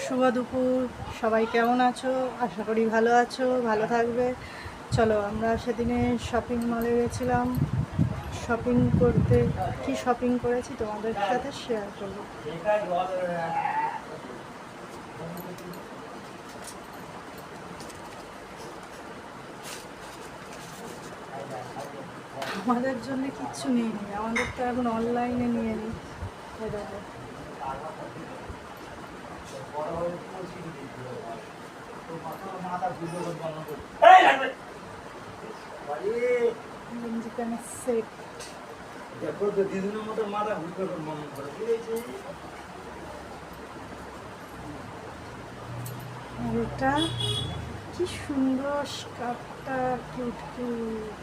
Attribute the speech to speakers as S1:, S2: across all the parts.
S1: শুভ দুপুর। সবাই কেমন আছো? আশা করি ভালো আছো, ভালো থাকবে। চলো, আমরা সেদিনে শপিং মলে গেছিলাম শপিং করতে। কি শপিং করেছি তোমাদের সাথে শেয়ার করবো। আমাদের জন্য কিচ্ছু নিয়ে নিই, আমাদের তো এখন অনলাইনে নিয়ে নিই। এই দেখো, গেঞ্জি প্যান্টের সেট। আর এটা কি সুন্দর স্কার্টটা, কিউট কিউট।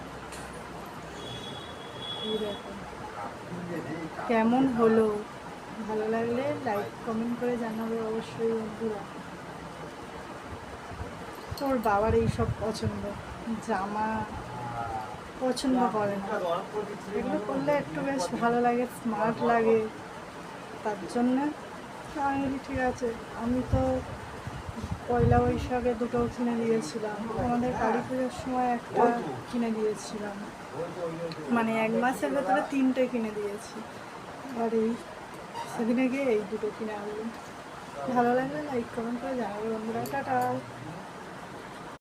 S1: এই দেখো কেমন হলো। ভালো লাগলে লাইক কমেন্ট করে জানাবে অবশ্যই বন্ধুরা। তোর বাবার এইসব পছন্দ, জামা পছন্দ করে না, এগুলো করলে একটু বেশ ভালো লাগে, স্মার্ট লাগে। তার জন্য আমি বলি ঠিক আছে। আমি তো পয়লা বৈশাখে দুটো কিনে দিয়েছিলাম, আমাদের কালী পুজোর সময় একটা কিনে দিয়েছিলাম, মানে 1 মাসের ভেতরে 3টে কিনে দিয়েছি। আর এই সেদিনে গিয়ে এই দুটো কিনে আনলাম। ভালো লাগলে লাইক কমেন্ট করে জানাবে বন্ধুরা। টাটা।